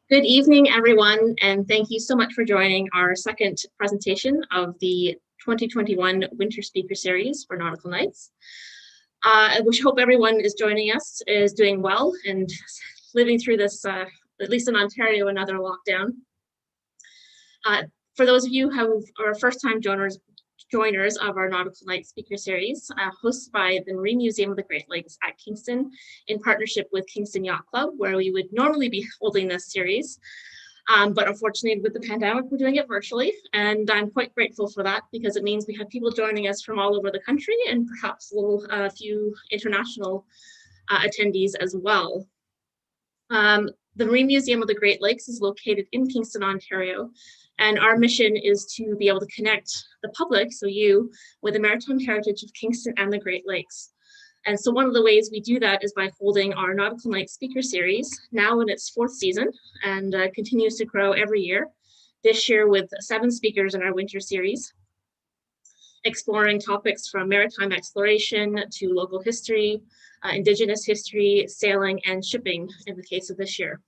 Good evening, everyone, and thank you so much for joining our second presentation of the 2021 Winter Speaker Series for Nautical Nights. I hope everyone is joining us is doing well and living through this, at least in Ontario, another lockdown. For those of you who are first-time joiners of our Nautical Night Speaker Series, hosted by the Marine Museum of the Great Lakes at Kingston in partnership with Kingston Yacht Club, where we would normally be holding this series. But unfortunately, with the pandemic, we're doing it virtually, and I'm quite grateful for that because it means we have people joining us from all over the country and perhaps a few international attendees as well. The Marine Museum of the Great Lakes is located in Kingston, Ontario, and our mission is to be able to connect the public, so you, with the maritime heritage of Kingston and the Great Lakes. And so one of the ways we do that is by holding our Nautical Night Speaker Series, now in its 4th season, and continues to grow every year. This year with 7 speakers in our winter series, exploring topics from maritime exploration to local history, Indigenous history, sailing, and shipping in the case of this year.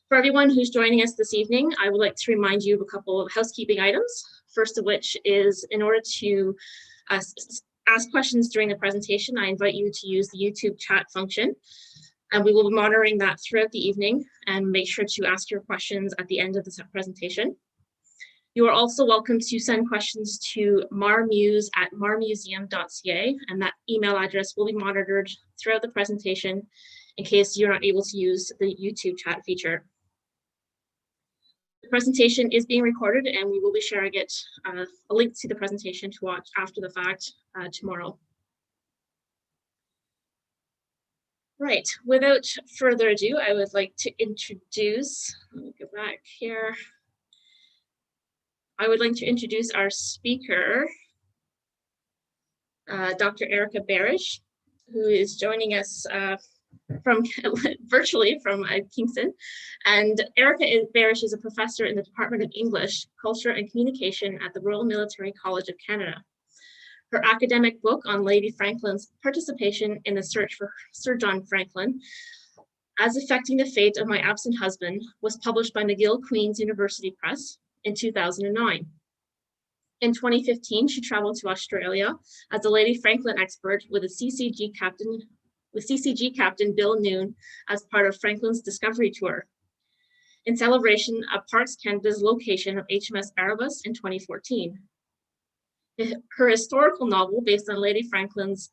For everyone who's joining us this evening, I would like to remind you of a couple of housekeeping items. First of which is, in order to ask questions during the presentation, I invite you to use the YouTube chat function. And we will be monitoring that throughout the evening and make sure to ask your questions at the end of the presentation. You are also welcome to send questions to marmuse@marmuseum.ca, and that email address will be monitored throughout the presentation in case you're not able to use the YouTube chat feature. The presentation is being recorded and we will be sharing it, a link to the presentation to watch after the fact tomorrow. Right, without further ado, I would like to introduce, let me go back here. I would like to introduce our speaker, Dr. Erika Behrisch, who is joining us virtually from Kingston. And Erika Behrisch is a professor in the Department of English, Culture and Communication at the Royal Military College of Canada. Her academic book on Lady Franklin's participation in the search for Sir John Franklin, As Affecting the Fate of My Absent Husband, was published by McGill Queen's University Press in 2009. In 2015, she traveled to Australia as a Lady Franklin expert with CCG Captain Bill Noon as part of Franklin's Discovery Tour, in celebration of Parks Canada's location of HMS Erebus in 2014. Her historical novel, based on Lady Franklin's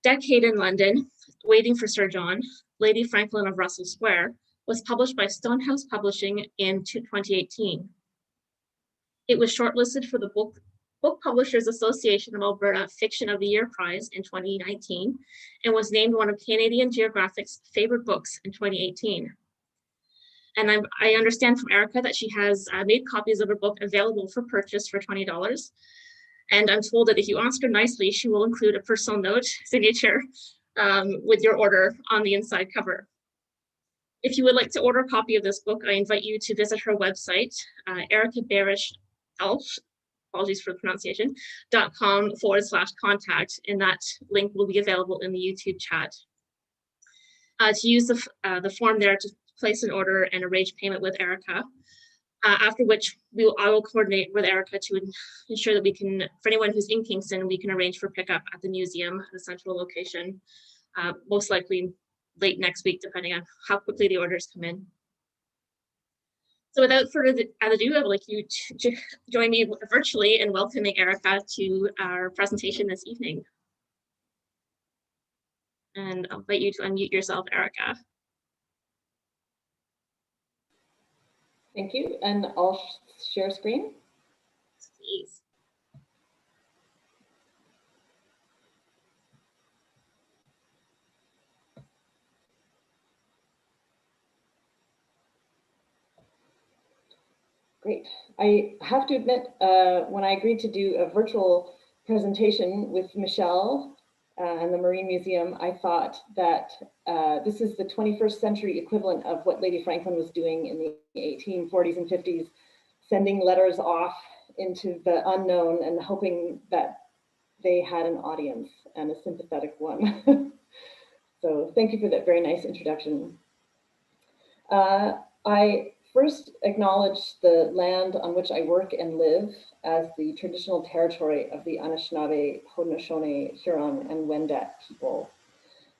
decade in London, Waiting for Sir John, Lady Franklin of Russell Square, was published by Stonehouse Publishing in 2018. It was shortlisted for the Book Publishers Association of Alberta Fiction of the Year Prize in 2019 and was named one of Canadian Geographic's favorite books in 2018. And I understand from Erika that she has made copies of her book available for purchase for $20. And I'm told that if you ask her nicely, she will include a personal note signature with your order on the inside cover. If you would like to order a copy of this book, I invite you to visit her website, Erika Behrisch, apologies for the pronunciation, .com/contact, and that link will be available in the YouTube chat. To use the form there to place an order and arrange payment with Erika, after which I will coordinate with Erika to ensure that we can, for anyone who's in Kingston, we can arrange for pickup at the museum, the central location, most likely late next week, depending on how quickly the orders come in. So without further ado, I would like you to join me virtually in welcoming Erika to our presentation this evening. And I'll invite you to unmute yourself, Erika. Thank you, and I'll share screen. Please. Great. I have to admit, when I agreed to do a virtual presentation with Michelle and the Marine Museum, I thought that this is the 21st century equivalent of what Lady Franklin was doing in the 1840s and 50s, sending letters off into the unknown and hoping that they had an audience and a sympathetic one. So thank you for that very nice introduction. I first acknowledge the land on which I work and live as the traditional territory of the Anishinaabe, Haudenosaunee, Huron, and Wendat people.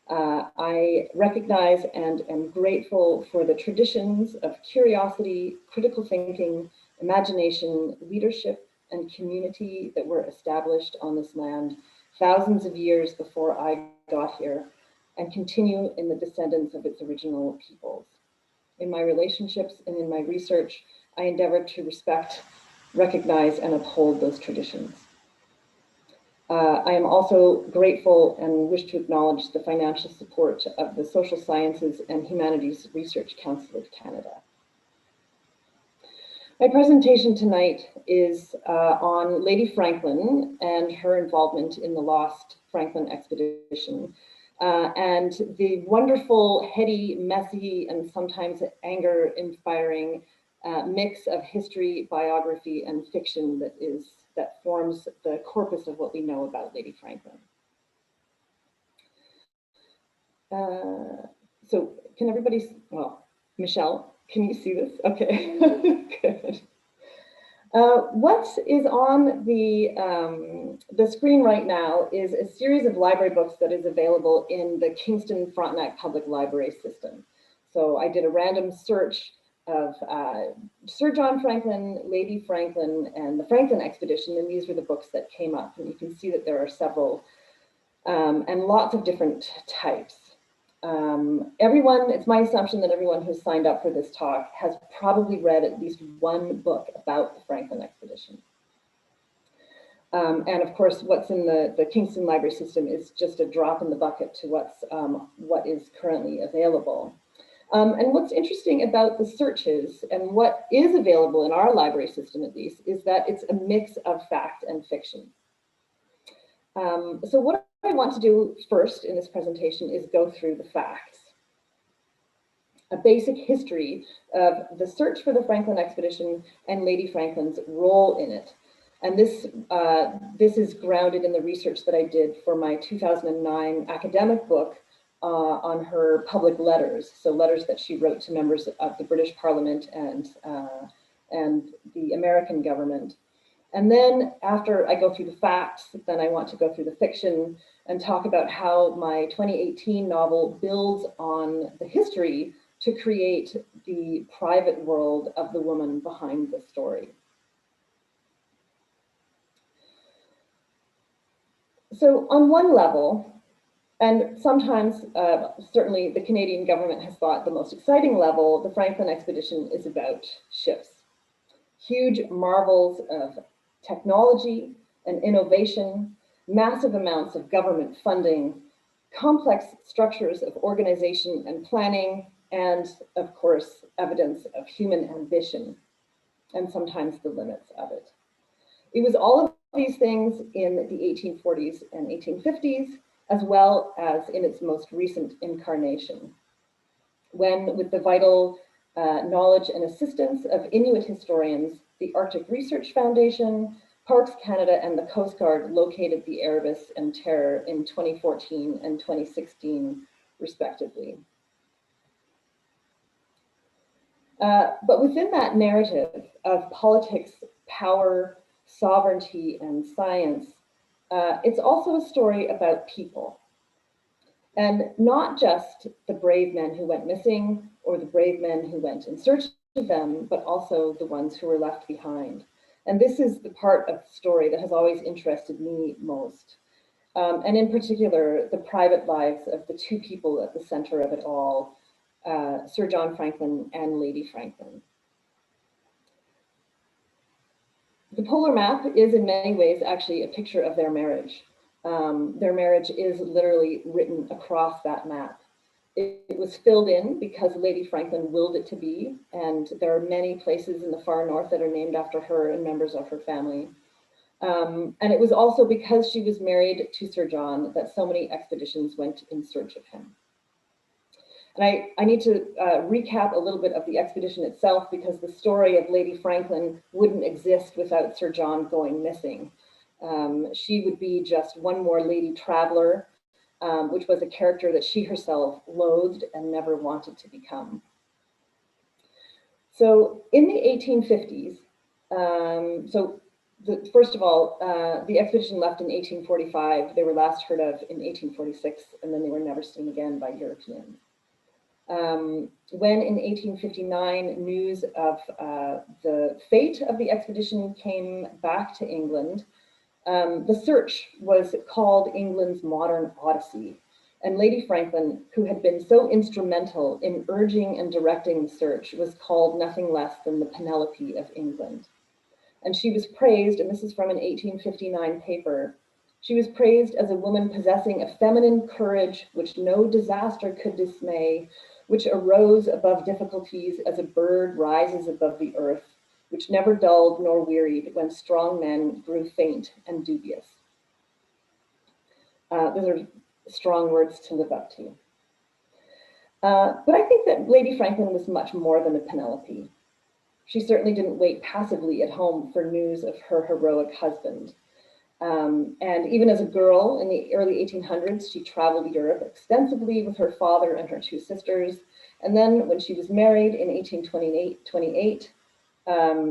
I recognize and am grateful for the traditions of curiosity, critical thinking, imagination, leadership, and community that were established on this land thousands of years before I got here and continue in the descendants of its original peoples. In my relationships and in my research, I endeavor to respect, recognize, and uphold those traditions. I am also grateful and wish to acknowledge the financial support of the Social Sciences and Humanities Research Council of Canada. My presentation tonight is on Lady Franklin and her involvement in the lost Franklin expedition, and the wonderful, heady, messy, and sometimes anger-inspiring mix of history, biography, and fiction that forms the corpus of what we know about Lady Franklin. So can everybody, well, Michelle, can you see this? Okay, good. What is on the screen right now is a series of library books that is available in the Kingston Frontenac Public Library system. So I did a random search of Sir John Franklin, Lady Franklin, and the Franklin expedition, and these were the books that came up. And you can see that there are several and lots of different types. It's my assumption that everyone who's signed up for this talk has probably read at least one book about the Franklin expedition. And of course, what's in the Kingston Library system is just a drop in the bucket to what is currently available. And what's interesting about the searches and what is available in our library system, at least, is that it's a mix of fact and fiction. So what I want to do first in this presentation is go through the facts. A basic history of the search for the Franklin expedition and Lady Franklin's role in it. And this is grounded in the research that I did for my 2009 academic book on her public letters. So letters that she wrote to members of the British Parliament and the American government. And then after I go through the facts, then I want to go through the fiction and talk about how my 2018 novel builds on the history to create the private world of the woman behind the story. So on one level, and sometimes certainly the Canadian government has thought the most exciting level, the Franklin expedition is about ships. Huge marvels of technology and innovation, massive amounts of government funding, complex structures of organization and planning, and of course, evidence of human ambition, and sometimes the limits of it. It was all of these things in the 1840s and 1850s, as well as in its most recent incarnation, when with the vital knowledge and assistance of Inuit historians, the Arctic Research Foundation, Parks Canada, and the Coast Guard located the Erebus and Terror in 2014 and 2016, respectively. But within that narrative of politics, power, sovereignty, and science, it's also a story about people. And not just the brave men who went missing or the brave men who went in search of them, but also the ones who were left behind. And this is the part of the story that has always interested me most. And in particular, the private lives of the two people at the center of it all, Sir John Franklin and Lady Franklin. The polar map is in many ways actually a picture of their marriage. Their marriage is literally written across that map. It was filled in because Lady Franklin willed it to be, and there are many places in the far north that are named after her and members of her family. And it was also because she was married to Sir John that so many expeditions went in search of him. And I need to recap a little bit of the expedition itself, because the story of Lady Franklin wouldn't exist without Sir John going missing. She would be just one more lady traveler, which was a character that she herself loathed and never wanted to become. So in the 1850s, first of all, the expedition left in 1845. They were last heard of in 1846, and then they were never seen again by Europeans. When in 1859 news of the fate of the expedition came back to England, the search was called England's modern Odyssey. And Lady Franklin, who had been so instrumental in urging and directing the search, was called nothing less than the Penelope of England. And she was praised, and this is from an 1859 paper, she was praised as a woman possessing a feminine courage which no disaster could dismay, which arose above difficulties as a bird rises above the earth, which never dulled nor wearied when strong men grew faint and dubious. Those are strong words to live up to. But I think that Lady Franklin was much more than a Penelope. She certainly didn't wait passively at home for news of her heroic husband. And even as a girl in the early 1800s, she traveled Europe extensively with her father and her two sisters. And then when she was married in 1828,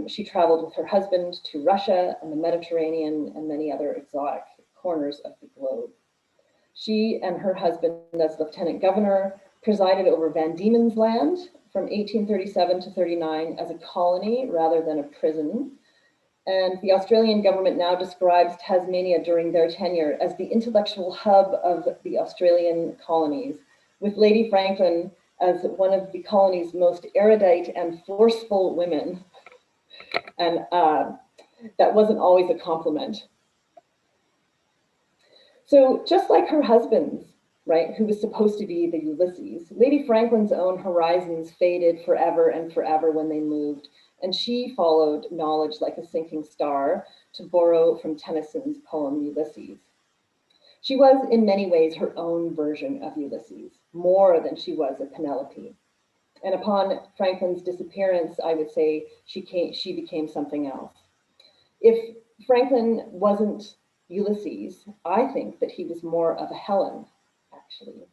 she traveled with her husband to Russia and the Mediterranean and many other exotic corners of the globe. She and her husband, as lieutenant governor, presided over Van Diemen's Land from 1837 to 39 as a colony rather than a prison. And the Australian government now describes Tasmania during their tenure as the intellectual hub of the Australian colonies, with Lady Franklin as one of the colony's most erudite and forceful women. And that wasn't always a compliment. So just like her husband's, right, who was supposed to be the Ulysses, Lady Franklin's own horizons faded forever and forever when they moved, and she followed knowledge like a sinking star, to borrow from Tennyson's poem Ulysses. She was in many ways her own version of Ulysses, more than she was a Penelope. And upon Franklin's disappearance, I would say she became something else. If Franklin wasn't Ulysses, I think that he was more of a Helen, actually.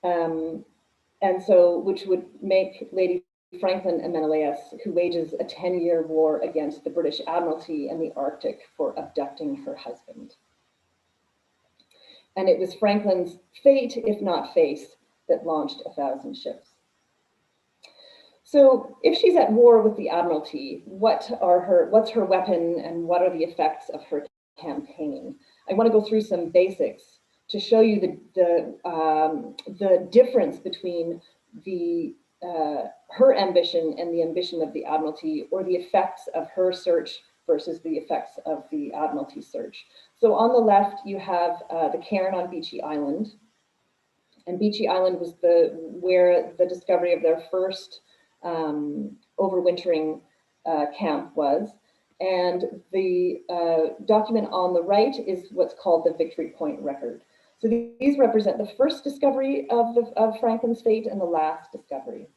And so, which would make Lady Franklin a Menelaus, who wages a 10-year war against the British Admiralty and the Arctic for abducting her husband. And it was Franklin's fate, if not face, that launched 1,000 ships. So if she's at war with the Admiralty, what's her weapon and what are the effects of her campaign? I want to go through some basics to show you the difference between her ambition and the ambition of the Admiralty, or the effects of her search versus the effects of the Admiralty search. So on the left, you have the cairn on Beechey Island. And Beechey Island was where the discovery of their first overwintering camp was. And the document on the right is what's called the Victory Point Record. So these represent the first discovery of Franklin's fate and the last discovery.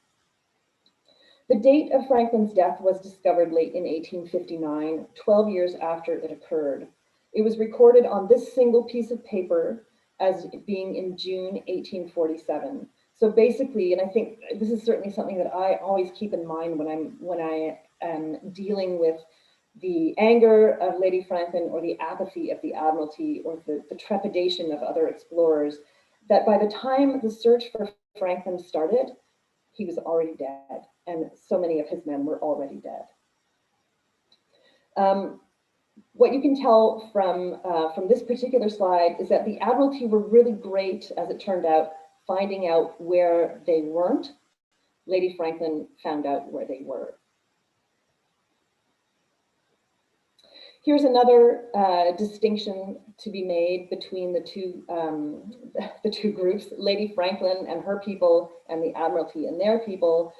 The date of Franklin's death was discovered late in 1859, 12 years after it occurred. It was recorded on this single piece of paper as being in June 1847. So basically, and I think this is certainly something that I always keep in mind when I am dealing with the anger of Lady Franklin or the apathy of the Admiralty or the trepidation of other explorers, that by the time the search for Franklin started, he was already dead, and so many of his men were already dead. What you can tell from this particular slide is that the Admiralty were really great, as it turned out, finding out where they weren't. Lady Franklin found out where they were. Here's another distinction to be made between the two groups, Lady Franklin and her people and the Admiralty and their people.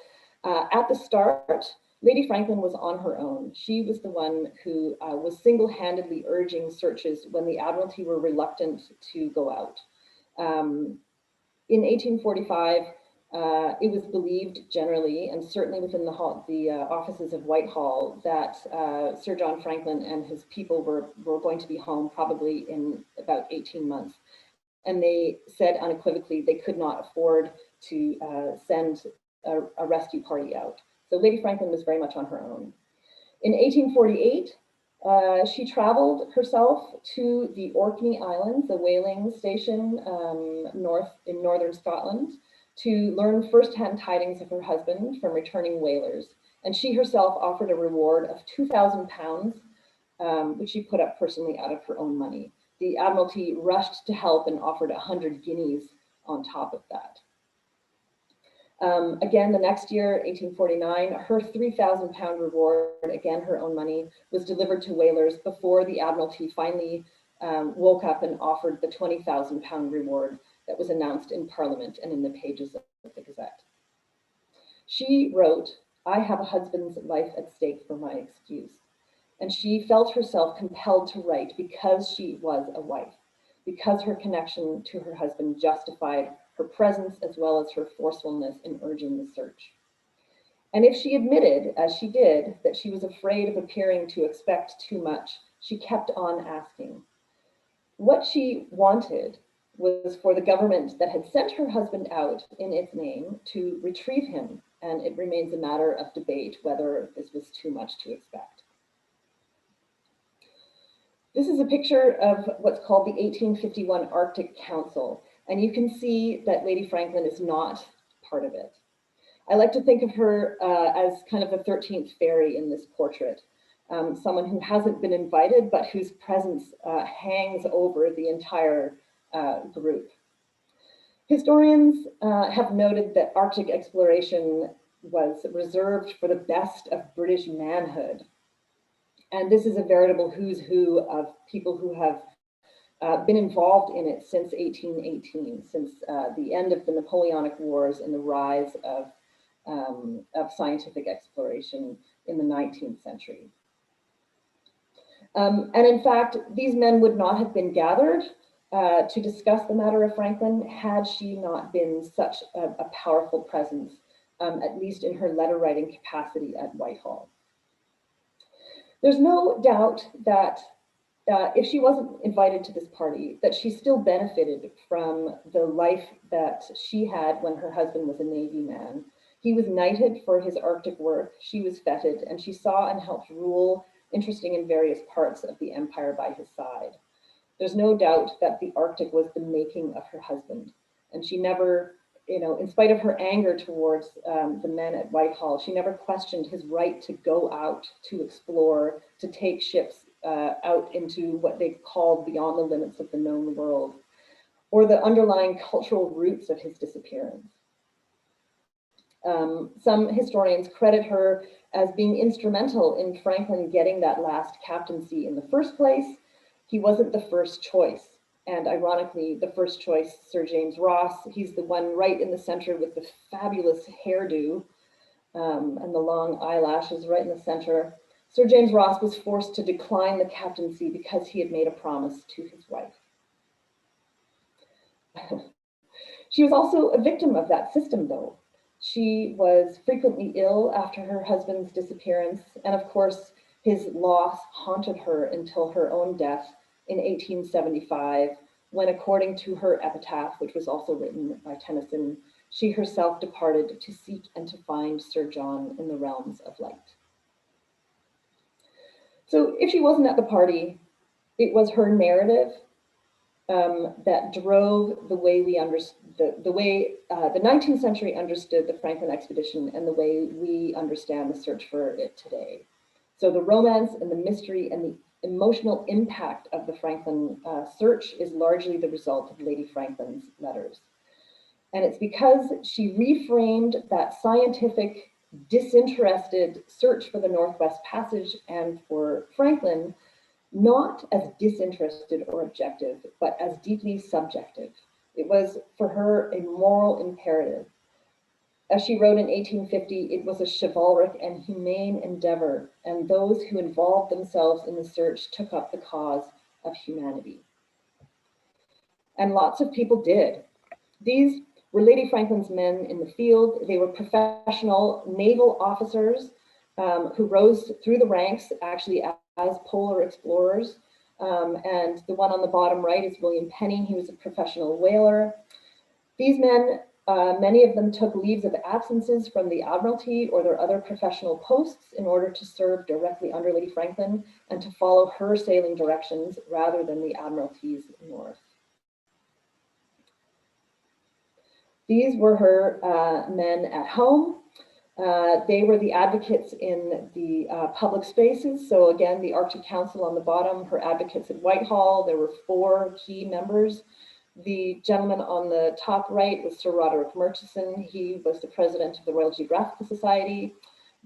At the start, Lady Franklin was on her own. She was the one who was single-handedly urging searches when the Admiralty were reluctant to go out. In 1845, it was believed generally, and certainly within the offices of Whitehall, that Sir John Franklin and his people were going to be home probably in about 18 months. And they said unequivocally they could not afford to send a rescue party out. So Lady Franklin was very much on her own. In 1848, she traveled herself to the Orkney Islands, a whaling station in northern Scotland, to learn firsthand tidings of her husband from returning whalers. And she herself offered a reward of £2,000, which she put up personally out of her own money. The Admiralty rushed to help and offered 100 guineas on top of that. Again, the next year, 1849, her £3,000 reward, again her own money, was delivered to whalers before the Admiralty finally woke up and offered the £20,000 reward that was announced in Parliament and in the pages of the Gazette. She wrote, "I have a husband's life at stake for my excuse." And she felt herself compelled to write because she was a wife, because her connection to her husband justified her presence as well as her forcefulness in urging the search. And if she admitted, as she did, that she was afraid of appearing to expect too much, she kept on asking. What she wanted was for the government that had sent her husband out in its name to retrieve him, and it remains a matter of debate whether this was too much to expect. This is a picture of what's called the 1851 Arctic Council, and you can see that Lady Franklin is not part of it. I like to think of her as kind of a 13th fairy in this portrait, someone who hasn't been invited, but whose presence hangs over the entire group. Historians have noted that Arctic exploration was reserved for the best of British manhood. And this is a veritable who's who of people who have been involved in it since 1818, since the end of the Napoleonic Wars and the rise of scientific exploration in the 19th century. And in fact, these men would not have been gathered to discuss the matter of Franklin had she not been such a powerful presence, at least in her letter writing capacity at Whitehall. There's no doubt that if she wasn't invited to this party, that she still benefited from the life that she had when her husband was a Navy man. He was knighted for his Arctic work, she was feted, and she saw and helped rule, interesting in various parts of the empire by his side. There's no doubt that the Arctic was the making of her husband, and she never, in spite of her anger towards the men at Whitehall, she never questioned his right to go out, to explore, to take ships out into what they called beyond the limits of the known world, or the underlying cultural roots of his disappearance. Some historians credit her as being instrumental in Franklin getting that last captaincy in the first place. He wasn't the first choice. And ironically, the first choice, Sir James Ross, he's the one right in the center with the fabulous hairdo and the long eyelashes right in the center. Sir James Ross was forced to decline the captaincy because he had made a promise to his wife. She was also a victim of that system, though. She was frequently ill after her husband's disappearance, and of course, his loss haunted her until her own death in 1875, when, according to her epitaph, which was also written by Tennyson, she herself departed to seek and to find Sir John in the realms of light. So if she wasn't at the party, it was her narrative that drove the way we understood the 19th century understood the Franklin expedition and the way we understand the search for it today. So the romance and the mystery and the emotional impact of the Franklin search is largely the result of Lady Franklin's letters. And it's because she reframed that scientific, disinterested search for the Northwest Passage and for Franklin, not as disinterested or objective, but as deeply subjective. It was for her a moral imperative. As she wrote in 1850, it was a chivalric and humane endeavor, and those who involved themselves in the search took up the cause of humanity. And lots of people did. These were Lady Franklin's men in the field. They were professional naval officers who rose through the ranks actually as polar explorers. And the one on the bottom right is William Penny. He was a professional whaler. These men Many of them took leaves of absences from the Admiralty or their other professional posts in order to serve directly under Lady Franklin and to follow her sailing directions rather than the Admiralty's north. These were her men at home. They were the advocates in the public spaces. So again, the Arctic Council on the bottom, her advocates at Whitehall. There were 4 key members. The gentleman on the top right was Sir Roderick Murchison. He was the president of the Royal Geographical Society.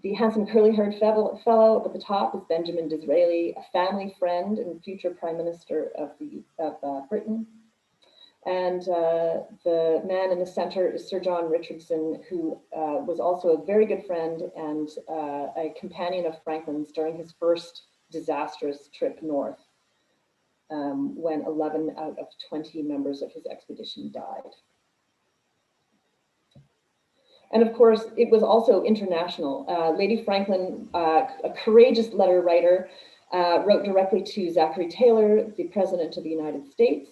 The handsome curly-haired fellow up at the top is Benjamin Disraeli, a family friend and future Prime Minister of Britain. And the man in the center is Sir John Richardson, who was also a very good friend and a companion of Franklin's during his first disastrous trip north, when 11 out of 20 members of his expedition died. And of course, it was also international. Lady Franklin, a courageous letter writer, wrote directly to Zachary Taylor, the President of the United States.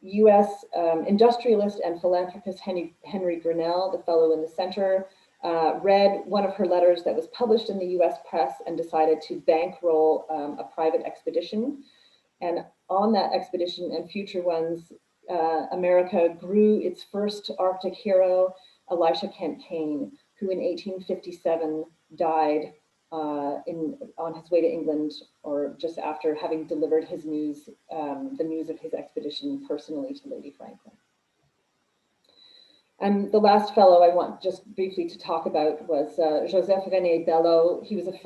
US industrialist and philanthropist Henry Grinnell, the fellow in the center, read one of her letters that was published in the US press and decided to bankroll a private expedition. And on that expedition and future ones, America grew its first Arctic hero, Elisha Kent Kane, who in 1857 died on his way to England, or just after having delivered his news, the news of his expedition personally to Lady Franklin. And the last fellow I want just briefly to talk about was Joseph Renebello. He was a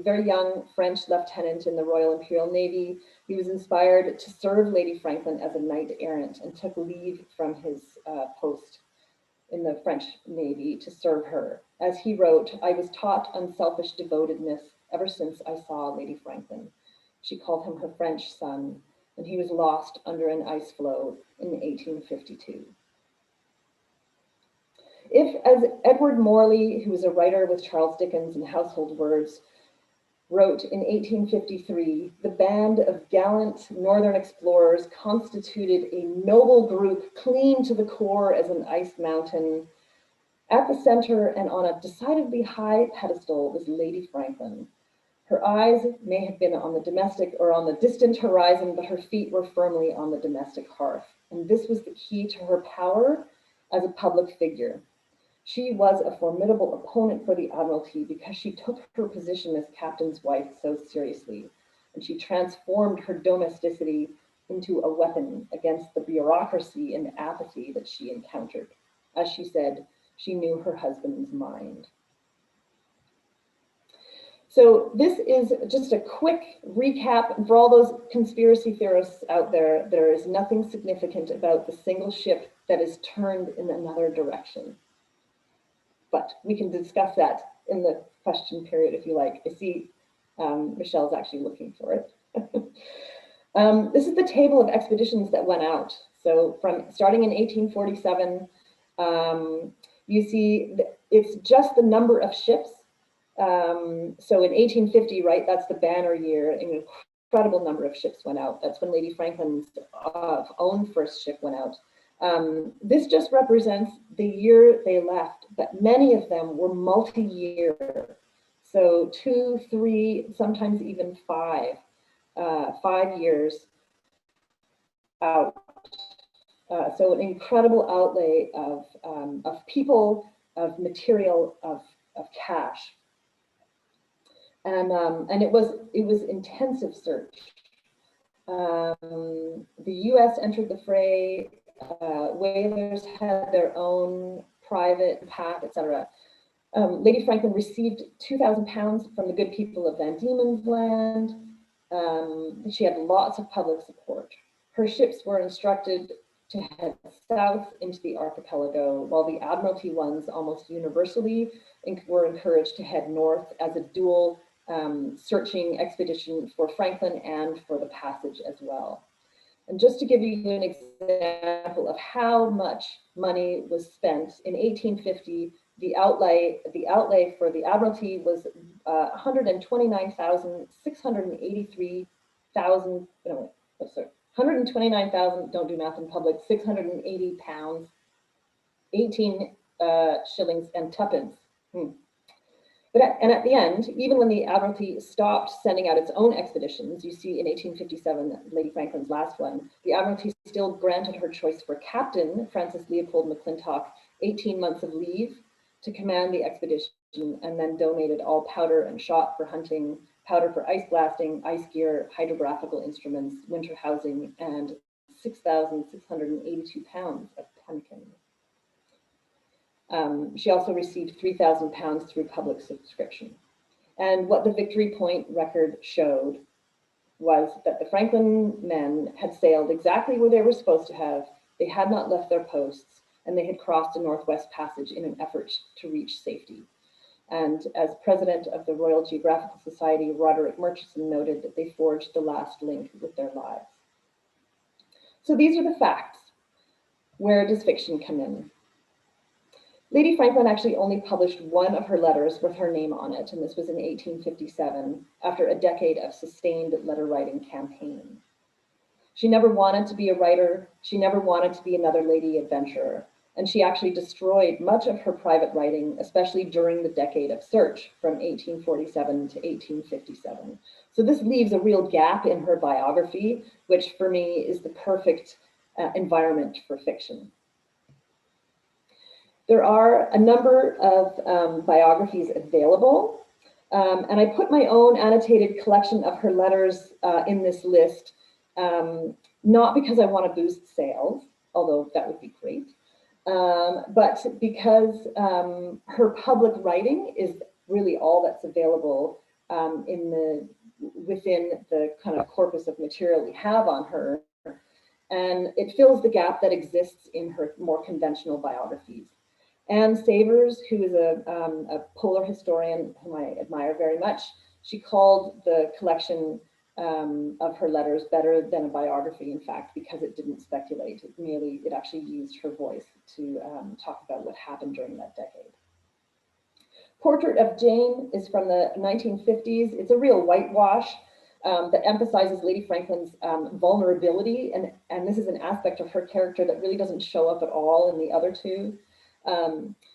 very young French lieutenant in the Royal Imperial Navy. He was inspired to serve Lady Franklin as a knight errant and took leave from his post in the French Navy to serve her. As he wrote, "I was taught unselfish devotedness ever since I saw Lady Franklin. She called him her French son, and he was lost under an ice floe in 1852. If, as Edward Morley, who was a writer with Charles Dickens and Household Words, wrote in 1853, the band of gallant northern explorers constituted a noble group, clean to the core as an ice mountain. At the center and on a decidedly high pedestal was Lady Franklin. Her eyes may have been on the domestic or on the distant horizon, but her feet were firmly on the domestic hearth. And this was the key to her power as a public figure. She was a formidable opponent for the Admiralty because she took her position as captain's wife so seriously, and she transformed her domesticity into a weapon against the bureaucracy and apathy that she encountered. As she said, she knew her husband's mind. So this is just a quick recap. And for all those conspiracy theorists out there, there is nothing significant about the single ship that is turned in another direction. But we can discuss that in the question period if you like. I see Michelle's actually looking for it. This is the table of expeditions that went out. So from starting in 1847, you see it's just the number of ships. So in 1850, right, that's the banner year, an incredible number of ships went out. That's when Lady Franklin's own first ship went out. This just represents the year they left, but many of them were multi-year. So 2, 3, sometimes even 5 years out. So an incredible outlay of people, of material, of cash. And it was intensive search. The US entered the fray. Whalers had their own private path, etc. Lady Franklin received 2,000 pounds from the good people of Van Diemen's Land. She had lots of public support. Her ships were instructed to head south into the archipelago, while the Admiralty ones almost universally were encouraged to head north as a dual searching expedition for Franklin and for the passage as well. And just to give you an example of how much money was spent, in 1850, the outlay for the Admiralty was 129,000, don't do math in public, 680 pounds 18 shillings and tuppence. But at the end, even when the Admiralty stopped sending out its own expeditions, you see in 1857, Lady Franklin's last one, the Admiralty still granted her choice for Captain Francis Leopold McClintock 18 months of leave to command the expedition, and then donated all powder and shot for hunting, powder for ice blasting, ice gear, hydrographical instruments, winter housing, and 6,682 pounds of pemmican. She also received 3,000 pounds through public subscription. And what the Victory Point record showed was that the Franklin men had sailed exactly where they were supposed to have. They had not left their posts, and they had crossed the Northwest Passage in an effort to reach safety. And as president of the Royal Geographical Society, Roderick Murchison noted that they forged the last link with their lives. So these are the facts. Where does fiction come in? Lady Franklin actually only published one of her letters with her name on it, and this was in 1857, after a decade of sustained letter writing campaign. She never wanted to be a writer. She never wanted to be another lady adventurer. And she actually destroyed much of her private writing, especially during the decade of search from 1847 to 1857. So this leaves a real gap in her biography, which for me is the perfect environment for fiction. There are a number of biographies available, and I put my own annotated collection of her letters in this list, not because I want to boost sales, although that would be great, but because her public writing is really all that's available within the kind of corpus of material we have on her, and it fills the gap that exists in her more conventional biographies. Anne Savers, who is a polar historian whom I admire very much, she called the collection of her letters better than a biography, in fact, because it didn't speculate. It actually used her voice to talk about what happened during that decade. Portrait of Jane is from the 1950s. It's a real whitewash that emphasizes Lady Franklin's vulnerability, and this is an aspect of her character that really doesn't show up at all in the other two.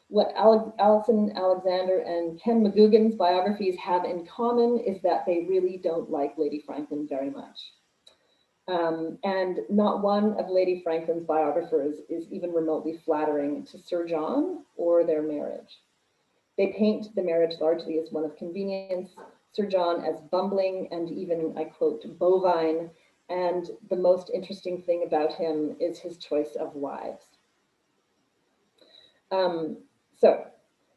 What Alison Alexander and Ken McGugan's biographies have in common is that they really don't like Lady Franklin very much. And not one of Lady Franklin's biographers is even remotely flattering to Sir John or their marriage. They paint the marriage largely as one of convenience, Sir John as bumbling and even, I quote, bovine, and the most interesting thing about him is his choice of wives. So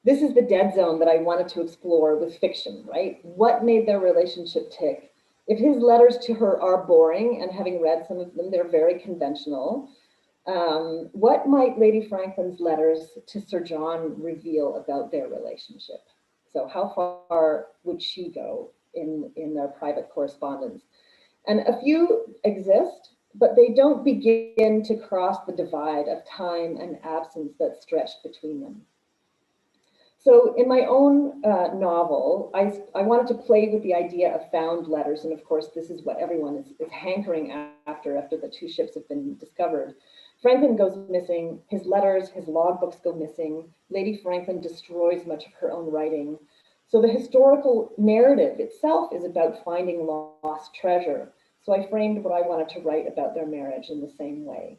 this is the dead zone that I wanted to explore with fiction, right? What made their relationship tick? If his letters to her are boring, and having read some of them, they're very conventional, what might Lady Franklin's letters to Sir John reveal about their relationship? So how far would she go in their private correspondence? And a few exist, but they don't begin to cross the divide of time and absence that stretched between them. So in my own novel, I wanted to play with the idea of found letters. And of course, this is what everyone is hankering after the two ships have been discovered. Franklin goes missing, his letters, his logbooks go missing. Lady Franklin destroys much of her own writing. So the historical narrative itself is about finding lost treasure. So I framed what I wanted to write about their marriage in the same way.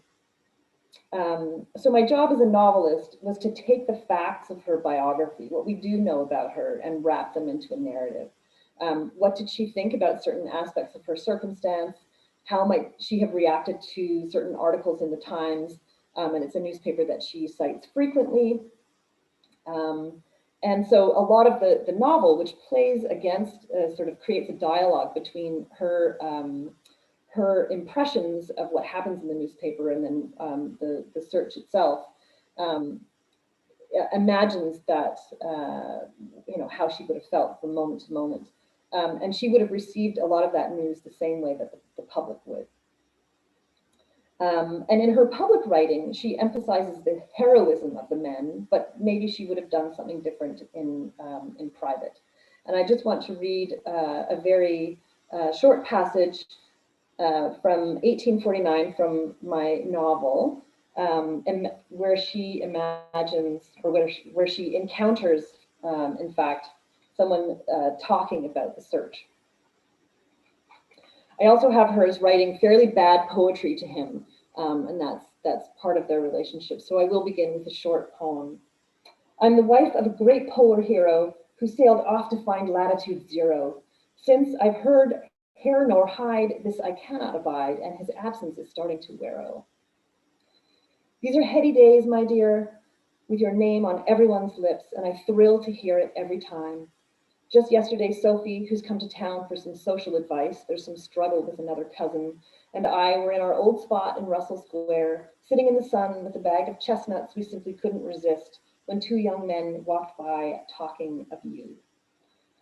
So my job as a novelist was to take the facts of her biography, what we do know about her, and wrap them into a narrative. What did she think about certain aspects of her circumstance? How might she have reacted to certain articles in the Times? And it's a newspaper that she cites frequently. And so a lot of the novel, which plays against, sort of creates a dialogue between her her impressions of what happens in the newspaper and then the search itself, imagines that, how she would have felt from moment to moment. And she would have received a lot of that news the same way that the public would. And in her public writing, she emphasizes the heroism of the men, but maybe she would have done something different in private. And I just want to read a very short passage from 1849 from my novel, and where she imagines, or where she encounters, in fact, someone talking about the search. I also have her as writing fairly bad poetry to him, and that's part of their relationship. So I will begin with a short poem. I'm the wife of a great polar hero who sailed off to find latitude 0. Since I've heard hair nor hide, this I cannot abide, and his absence is starting to wear. These are heady days, my dear, with your name on everyone's lips, and I thrill to hear it every time. Just yesterday, Sophie, who's come to town for some social advice, there's some struggle with another cousin, and I were in our old spot in Russell Square, sitting in the sun with a bag of chestnuts we simply couldn't resist, when 2 young men walked by talking of you.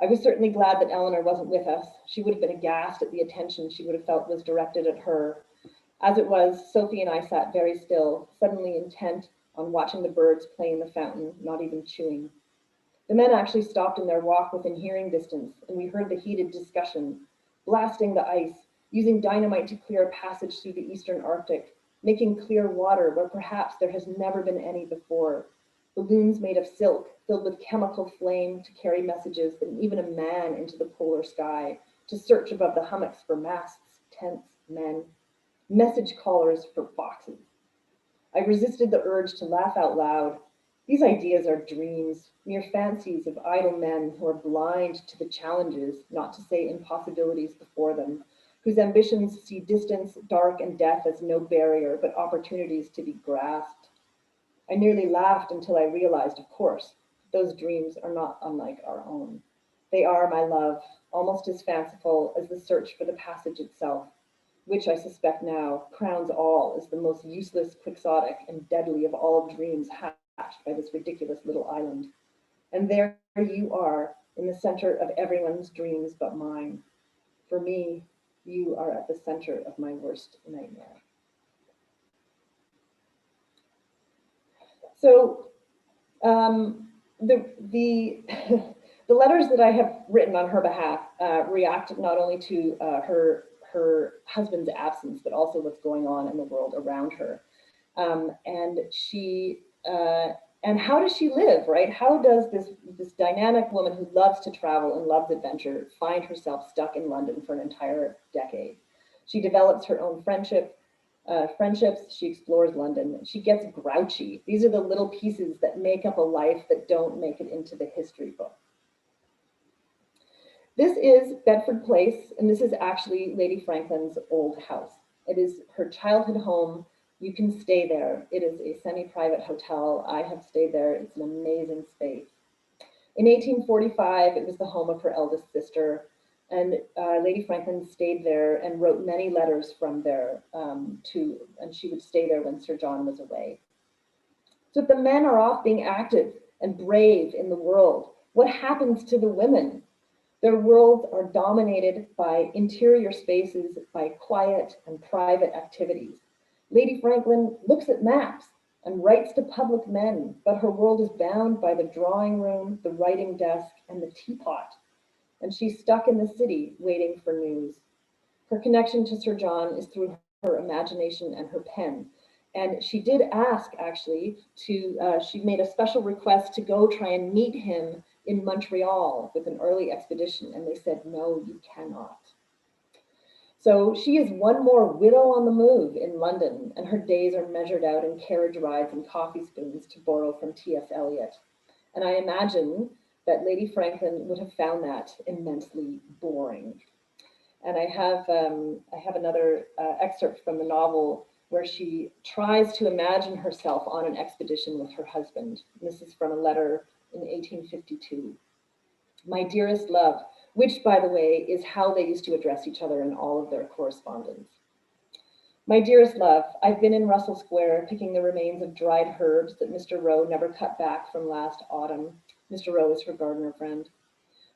I was certainly glad that Eleanor wasn't with us. She would have been aghast at the attention she would have felt was directed at her. As it was, Sophie and I sat very still, suddenly intent on watching the birds play in the fountain, not even chewing. The men actually stopped in their walk within hearing distance, and we heard the heated discussion, blasting the ice, using dynamite to clear a passage through the eastern Arctic, making clear water where perhaps there has never been any before, balloons made of silk filled with chemical flame to carry messages and even a man into the polar sky, to search above the hummocks for masts, tents, men, message callers for foxes. I resisted the urge to laugh out loud. These ideas are dreams, mere fancies of idle men who are blind to the challenges, not to say impossibilities before them, whose ambitions see distance, dark, and death as no barrier, but opportunities to be grasped. I nearly laughed until I realized, of course, those dreams are not unlike our own. They are, my love, almost as fanciful as the search for the passage itself, which I suspect now crowns all as the most useless, quixotic, and deadly of all dreams hatched by this ridiculous little island. And there you are, in the center of everyone's dreams but mine. For me, you are at the center of my worst nightmare. So the the letters that I have written on her behalf react not only to her husband's absence, but also what's going on in the world around her. And she and how does she live, right? How does this dynamic woman who loves to travel and loves adventure find herself stuck in London for an entire decade? She develops her own friendships, she explores London, she gets grouchy. These are the little pieces that make up a life that don't make it into the history book. This is Bedford Place, and this is actually Lady Franklin's old house. It is her childhood home. You can stay there. It is a semi-private hotel. I have stayed there. It's an amazing space. In 1845, it was the home of her eldest sister, and Lady Franklin stayed there and wrote many letters from there and she would stay there when Sir John was away. So if the men are off being active and brave in the world, what happens to the women? Their worlds are dominated by interior spaces, by quiet and private activities. Lady Franklin looks at maps and writes to public men, but her world is bound by the drawing room, the writing desk, and the teapot. And she's stuck in the city waiting for news. Her connection to Sir John is through her imagination and her pen. And she did ask, actually, she made a special request to go try and meet him in Montreal with an early expedition, and they said, no, you cannot. So she is one more widow on the move in London, and her days are measured out in carriage rides and coffee spoons, to borrow from T.S. Eliot. And I imagine that Lady Franklin would have found that immensely boring. And I have another excerpt from the novel where she tries to imagine herself on an expedition with her husband. This is from a letter in 1852. My dearest love, which, by the way, is how they used to address each other in all of their correspondence. My dearest love, I've been in Russell Square picking the remains of dried herbs that Mr. Rowe never cut back from last autumn. Mr. Rowe is her gardener friend.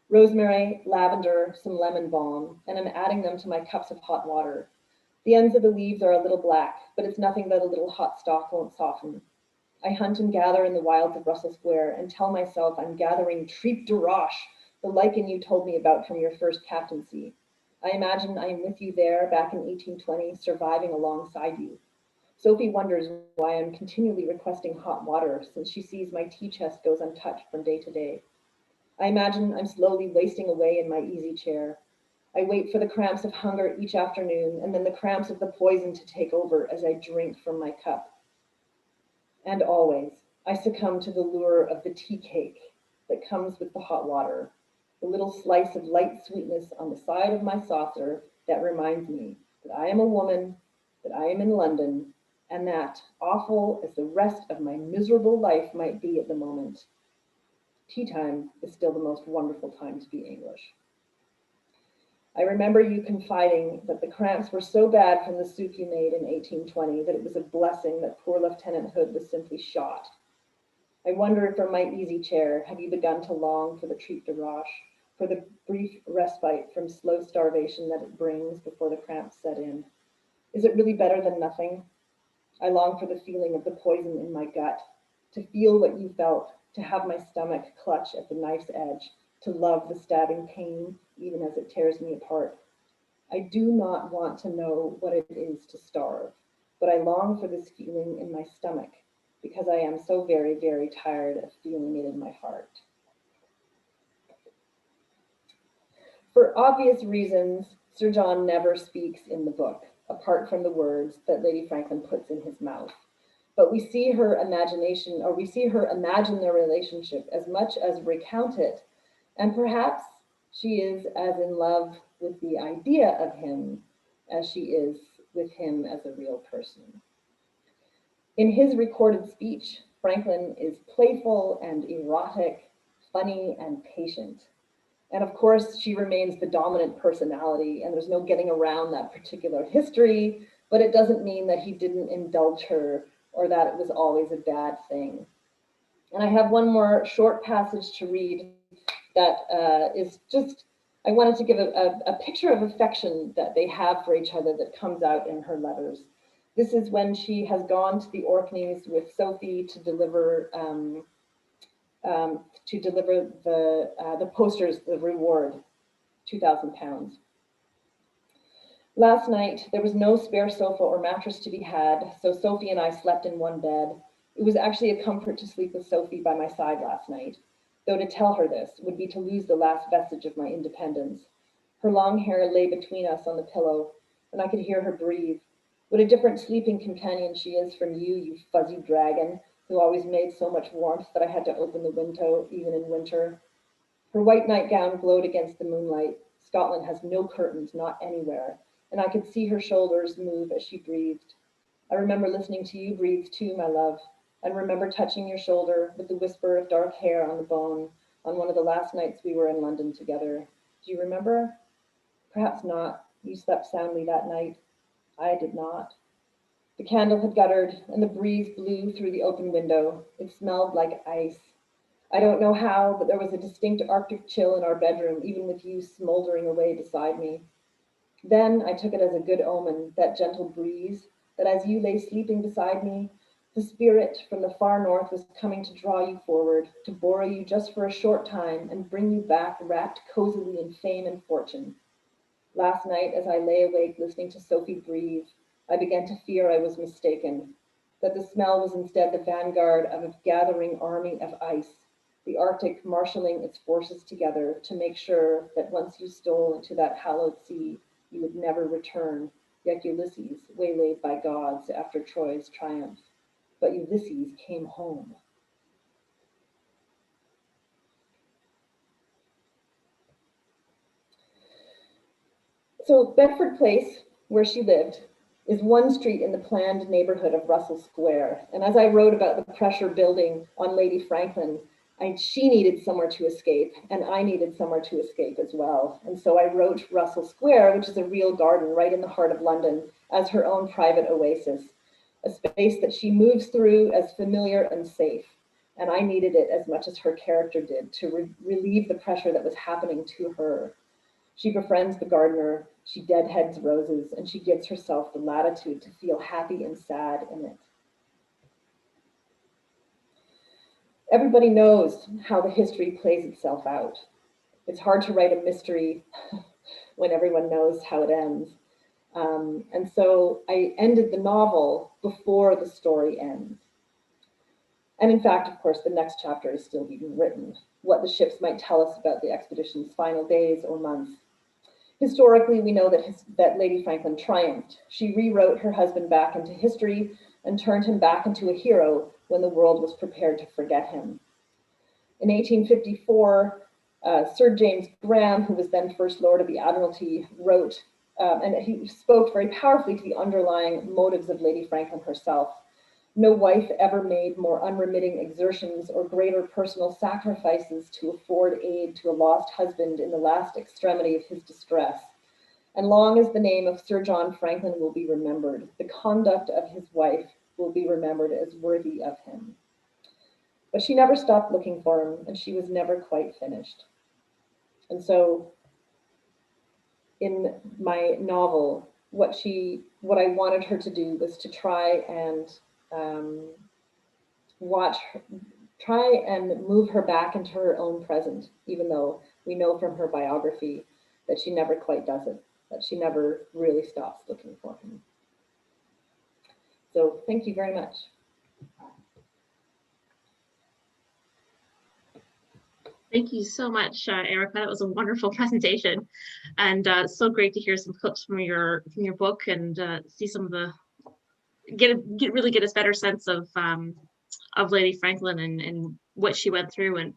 Rosemary, lavender, some lemon balm, and I'm adding them to my cups of hot water. The ends of the leaves are a little black, but it's nothing that a little hot stock won't soften. I hunt and gather in the wilds of Russell Square and tell myself I'm gathering tripe de roche, the lichen you told me about from your first captaincy. I imagine I am with you there back in 1820, surviving alongside you. Sophie wonders why I'm continually requesting hot water since she sees my tea chest goes untouched from day to day. I imagine I'm slowly wasting away in my easy chair. I wait for the cramps of hunger each afternoon and then the cramps of the poison to take over as I drink from my cup. And always, I succumb to the lure of the tea cake that comes with the hot water, the little slice of light sweetness on the side of my saucer that reminds me that I am a woman, that I am in London, and that, awful as the rest of my miserable life might be at the moment, tea time is still the most wonderful time to be English. I remember you confiding that the cramps were so bad from the soup you made in 1820 that it was a blessing that poor Lieutenant Hood was simply shot. I wonder from my easy chair, have you begun to long for the treat de roche, for the brief respite from slow starvation that it brings before the cramps set in? Is it really better than nothing? I long for the feeling of the poison in my gut, to feel what you felt, to have my stomach clutch at the knife's edge, to love the stabbing pain even as it tears me apart. I do not want to know what it is to starve, but I long for this feeling in my stomach because I am so very, very tired of feeling it in my heart. For obvious reasons, Sir John never speaks in the book, apart from the words that Lady Franklin puts in his mouth. But we see her imagination, or we see her imagine their relationship as much as recount it. And perhaps she is as in love with the idea of him as she is with him as a real person. In his recorded speech, Franklin is playful and erotic, funny and patient. And of course, she remains the dominant personality, and there's no getting around that particular history, but it doesn't mean that he didn't indulge her or that it was always a bad thing. And I have one more short passage to read that is just, I wanted to give a picture of affection that they have for each other that comes out in her letters. This is when she has gone to the Orkneys with Sophie to deliver the posters, the reward, £2,000. Last night, there was no spare sofa or mattress to be had, so Sophie and I slept in one bed. It was actually a comfort to sleep with Sophie by my side last night, though to tell her this would be to lose the last vestige of my independence. Her long hair lay between us on the pillow, and I could hear her breathe. What a different sleeping companion she is from you, you fuzzy dragon, who always made so much warmth that I had to open the window even in winter. Her white nightgown glowed against the moonlight. Scotland has no curtains, not anywhere, and I could see her shoulders move as she breathed. I remember listening to you breathe too, my love, and remember touching your shoulder with the whisper of dark hair on the bone on one of the last nights we were in London together. Do you remember? Perhaps not. You slept soundly that night. I did not. The candle had guttered, and the breeze blew through the open window. It smelled like ice. I don't know how, but there was a distinct Arctic chill in our bedroom, even with you smoldering away beside me. Then I took it as a good omen, that gentle breeze, that as you lay sleeping beside me, the spirit from the far north was coming to draw you forward, to borrow you just for a short time and bring you back wrapped cozily in fame and fortune. Last night, as I lay awake listening to Sophie breathe, I began to fear I was mistaken, that the smell was instead the vanguard of a gathering army of ice, the Arctic marshalling its forces together to make sure that once you stole into that hallowed sea, you would never return, like Ulysses, waylaid by gods after Troy's triumph. But Ulysses came home. So Bedford Place, where she lived, is one street in the planned neighborhood of Russell Square. And as I wrote about the pressure building on Lady Franklin, she needed somewhere to escape, and I needed somewhere to escape as well. And so I wrote Russell Square, which is a real garden right in the heart of London, as her own private oasis, a space that she moves through as familiar and safe. And I needed it as much as her character did to relieve the pressure that was happening to her. She befriends the gardener, she deadheads roses, and she gives herself the latitude to feel happy and sad in it. Everybody knows how the history plays itself out. It's hard to write a mystery when everyone knows how it ends. And so I ended the novel before the story ends. And in fact, of course, the next chapter is still being written, what the ships might tell us about the expedition's final days or months. Historically, we know that Lady Franklin triumphed. She rewrote her husband back into history and turned him back into a hero when the world was prepared to forget him. In 1854, Sir James Graham, who was then First Lord of the Admiralty, wrote, and he spoke very powerfully to the underlying motives of Lady Franklin herself. No wife ever made more unremitting exertions or greater personal sacrifices to afford aid to a lost husband in the last extremity of his distress. And long as the name of Sir John Franklin will be remembered, the conduct of his wife will be remembered as worthy of him. But she never stopped looking for him, and she was never quite finished. And so in my novel, what I wanted her to do was to try and try and move her back into her own present, even though we know from her biography that she never quite does it, that she never really stops looking for him. So thank you very much. Thank you so much, Erika. That was a wonderful presentation, and so great to hear some clips from your book and see some of the really get a better sense of Lady Franklin and what she went through and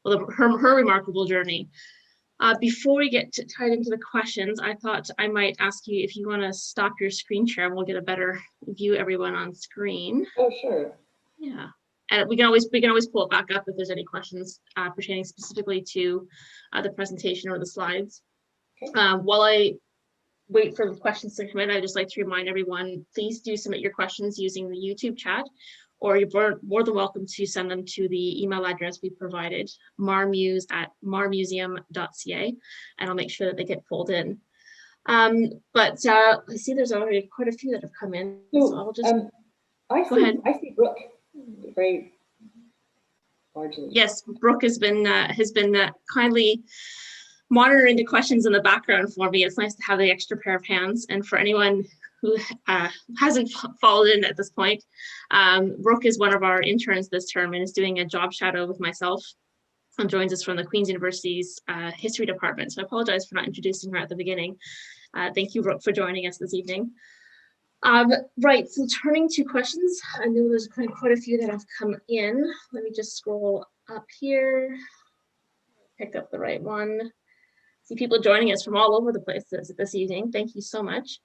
her remarkable journey. Before we get tied into the questions, I thought I might ask you if you want to stop your screen share and we'll get a better view of everyone on screen. Oh, sure. Yeah. And we can always pull it back up if there's any questions pertaining specifically to the presentation or the slides. Okay. While I wait for the questions to come in, I'd just like to remind everyone, please do submit your questions using the YouTube chat, or you're more than welcome to send them to the email address we provided, marmuseum.ca, and I'll make sure that they get pulled in. But I see there's already quite a few that have come in, so I'll just go ahead. I see Brooke very largely. Yes, Brooke has been kindly monitoring the questions in the background for me. It's nice to have the extra pair of hands. And for anyone who hasn't followed in at this point, Brooke is one of our interns this term and is doing a job shadow with myself and joins us from the Queen's University's history department. So I apologize for not introducing her at the beginning. Thank you, Brooke, for joining us this evening. Right, so turning to questions, I know there's quite a few that have come in. Let me just scroll up here, pick up the right one. See people joining us from all over the place this evening. Thank you so much.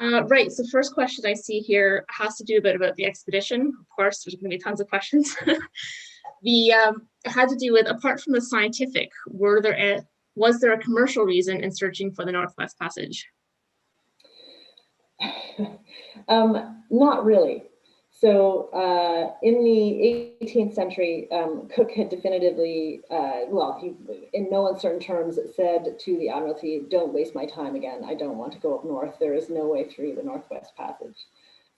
Right, so first question I see here has to do a bit about the expedition. Of course, there's going to be tons of questions. It had to do with, apart from the scientific, was there a commercial reason in searching for the Northwest Passage? Not really. So in the 18th century, Cook had definitively, he in no uncertain terms said to the Admiralty, don't waste my time again. I don't want to go up north. There is no way through the Northwest Passage.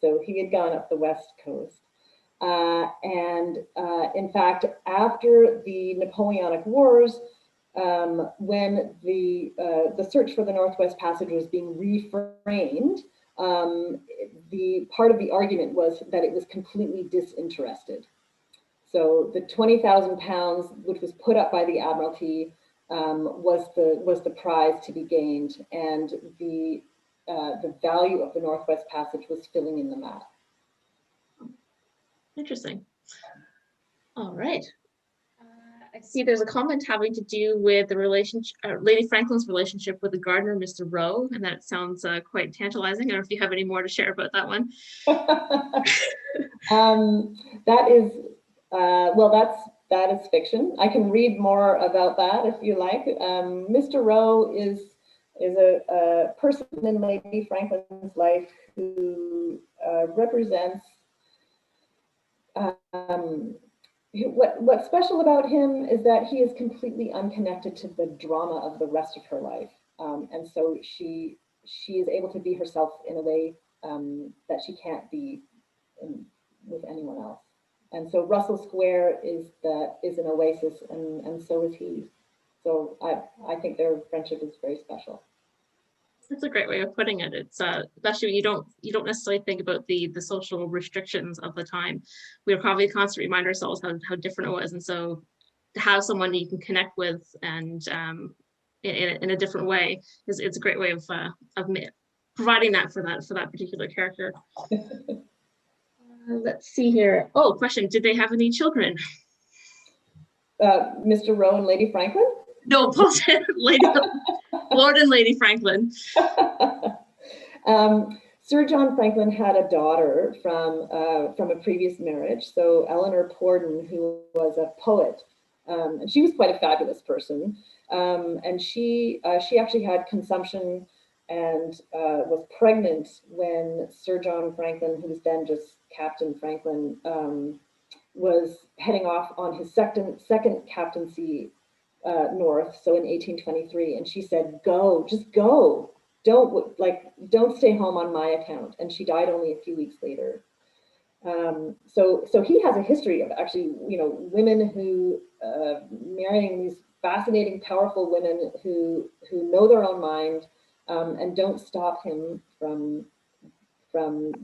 So he had gone up the west coast. In fact, after the Napoleonic Wars, when the search for the Northwest Passage was being reframed, the part of the argument was that it was completely disinterested. So the 20,000 pounds, which was put up by the Admiralty, was the prize to be gained, and the value of the Northwest Passage was filling in the map. Interesting. All right. I see there's a comment having to do with the relationship, Lady Franklin's relationship with the gardener, Mr. Rowe, and that sounds quite tantalizing. I don't know if you have any more to share about that one. That is fiction. I can read more about that if you like. Mr. Rowe is a person in Lady Franklin's life who represents what's special about him is that he is completely unconnected to the drama of the rest of her life, and so she is able to be herself in a way that she can't be with anyone else. And so Russell Square is an oasis, and so is he. So I think their friendship is very special. That's a great way of putting it. It's especially you don't necessarily think about the social restrictions of the time. We were probably constantly remind ourselves how different it was, and so to have someone you can connect with and in a different way is it's a great way of providing that for that particular character. Let's see here. Oh, question: did they have any children? Mr. Rowan, Lady Franklin? No, Lord and Lady Franklin. Sir John Franklin had a daughter from a previous marriage. So Eleanor Porton, who was a poet, and she was quite a fabulous person. And she actually had consumption and was pregnant when Sir John Franklin, who was then just Captain Franklin, was heading off on his second captaincy north, so in 1823, and she said, "Go, just go. Don't stay home on my account." And she died only a few weeks later. So he has a history of actually, women who marrying these fascinating, powerful women who know their own mind and don't stop him from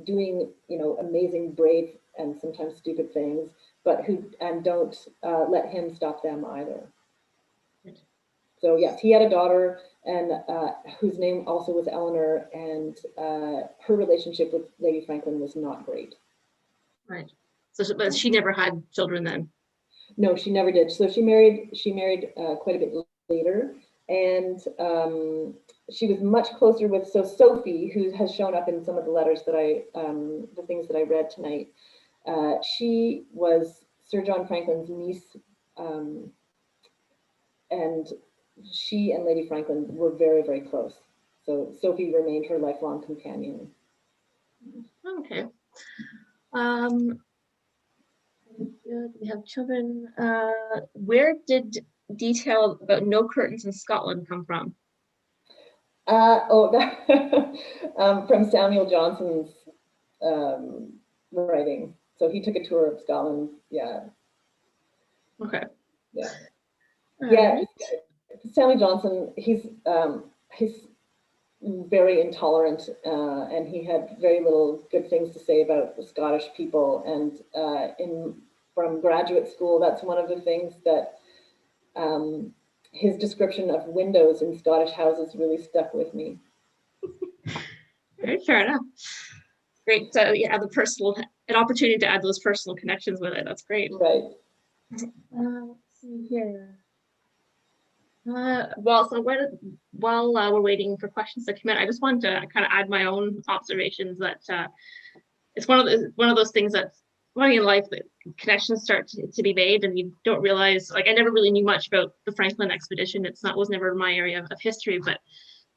doing, amazing, brave, and sometimes stupid things, but don't let him stop them either. So yes, he had a daughter, and whose name also was Eleanor, and her relationship with Lady Franklin was not great. Right. So, but she never had children then. No, she never did. So she married quite a bit later, and she was much closer with Sophie, who has shown up in some of the letters that the things that I read tonight. She was Sir John Franklin's niece, and she and Lady Franklin were very, very close. So Sophie remained her lifelong companion. Okay. We have children. Where did detail about no curtains in Scotland come from? From Samuel Johnson's writing. So he took a tour of Scotland. Yeah. Okay. Yeah. Yeah. Right. Samuel Johnson. He's very intolerant, and he had very little good things to say about the Scottish people. And from graduate school, that's one of the things that his description of windows in Scottish houses really stuck with me. Very fair enough. Great. So yeah, an opportunity to add those personal connections with it. That's great. Right. Let's see here. Well, so while we're waiting for questions to come in, I just wanted to kind of add my own observations that it's one of those things that running in life that connections start to be made, and you don't realize. Like, I never really knew much about the Franklin expedition. Was never my area of history, but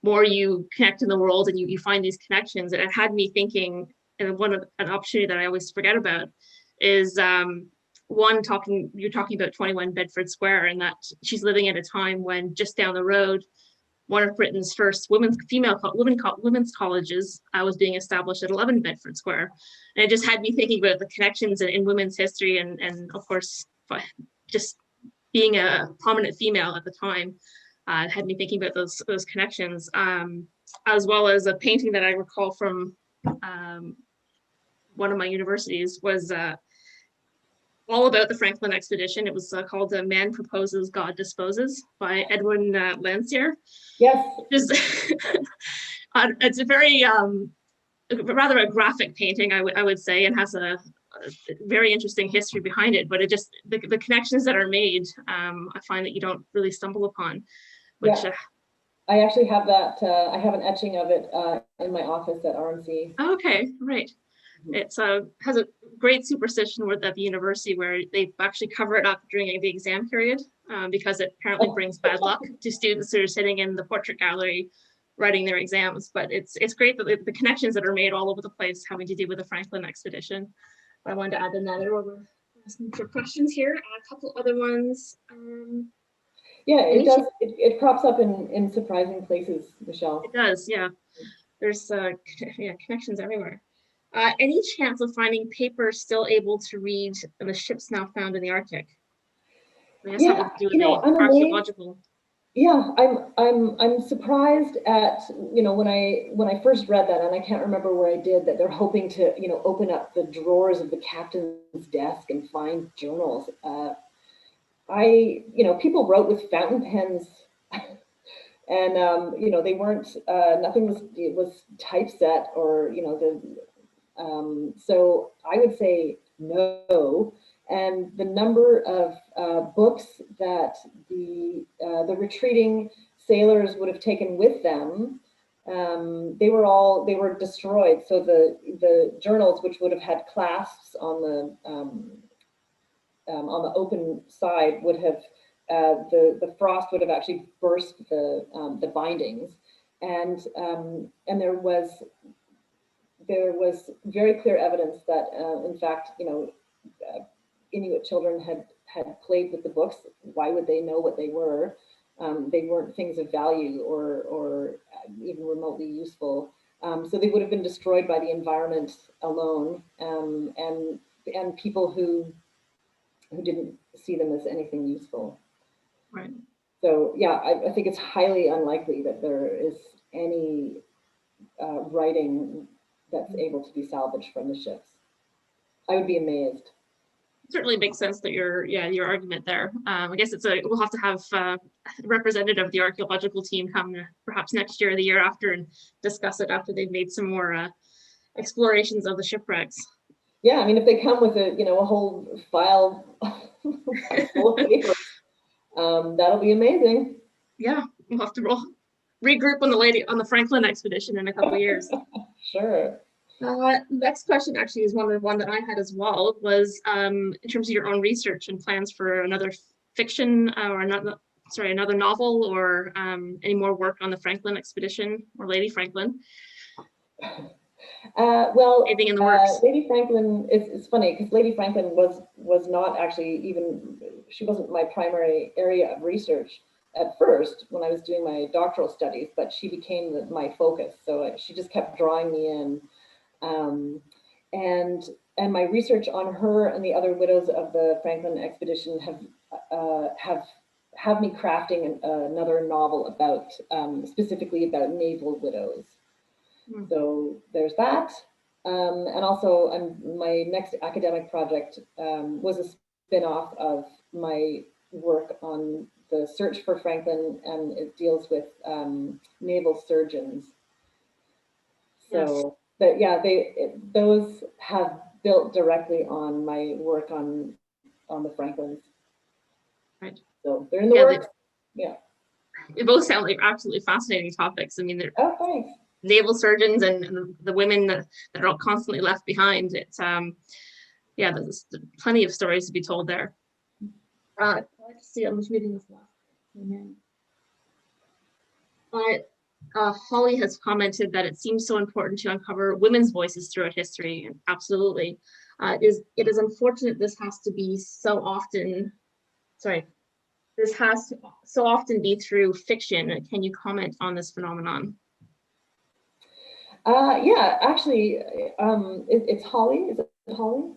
more you connect in the world and you find these connections, and it had me thinking. And an opportunity that I always forget about is you're talking about 21 Bedford Square, and that she's living at a time when just down the road, one of Britain's first women's colleges was being established at 11 Bedford Square. And it just had me thinking about the connections in women's history, and of course, just being a prominent female at the time, had me thinking about those connections, as well as a painting that I recall from one of my universities was all about the Franklin expedition. It was called Man Proposes, God Disposes by Edwin Landseer. Yes. It's a very, rather a graphic painting, I would say, and has a very interesting history behind it, but it just, the connections that are made, I find that you don't really stumble upon, which... Yeah. I actually have that, I have an etching of it in my office at RMC. Okay, right. It has a great superstition at the university where they actually cover it up during the exam period because it apparently brings bad luck to students who are sitting in the portrait gallery writing their exams. But it's great that the connections that are made all over the place having to do with the Franklin expedition. But I wanted to add another one. We're asking for questions here. A couple other ones. Yeah, it does. It crops up in surprising places, Michelle. It does, yeah. There's connections everywhere. Any chance of finding paper still able to read the ships now found in the Arctic? I guess that would do with the archaeological. Yeah, I'm surprised at, when I first read that, and I can't remember where I did, that they're hoping to, open up the drawers of the captain's desk and find journals. People wrote with fountain pens, and they weren't, nothing was typeset, or so I would say no. And the number of books that the retreating sailors would have taken with them, they were destroyed. So the journals, which would have had clasps on the open side, would have the frost would have actually burst the bindings, and there was very clear evidence that, in fact, Inuit children had played with the books. Why would they know what they were? They weren't things of value or even remotely useful. So they would have been destroyed by the environment alone, and people who didn't see them as anything useful. Right. So yeah, I think it's highly unlikely that there is any writing that's able to be salvaged from the ships. I would be amazed. It certainly makes sense that your argument there. I guess we'll have to have a representative of the archaeological team come perhaps next year or the year after and discuss it after they've made some more explorations of the shipwrecks. Yeah, I mean, if they come with a whole file full of papers, that'll be amazing. Yeah, we'll have to regroup on the Franklin expedition in a couple of years. Sure. Next question actually is one that I had as well, was in terms of your own research and plans for another fiction or another novel, or any more work on the Franklin expedition or Lady Franklin. Well, anything in the works? Lady Franklin, it's funny because Lady Franklin was not actually she wasn't my primary area of research at first when I was doing my doctoral studies, but she became my focus. So she just kept drawing me in. And my research on her and the other widows of the Franklin expedition have me crafting another novel about specifically about naval widows. So there's that. And also my next academic project was a spin-off of my work on the search for Franklin, and it deals with naval surgeons. So but yeah, those have built directly on my work on the Franklins. Right. So they're in the works. They both sound like absolutely fascinating topics. I mean, they're thanks. Naval surgeons and the women that are constantly left behind. It's there's plenty of stories to be told there. Let's see, I'm just reading this last. Holly has commented that it seems so important to uncover women's voices throughout history. And absolutely. It is unfortunate this has to be so often, this has to so often be through fiction. Can you comment on this phenomenon? Yeah, actually, it's Holly. Is it Holly?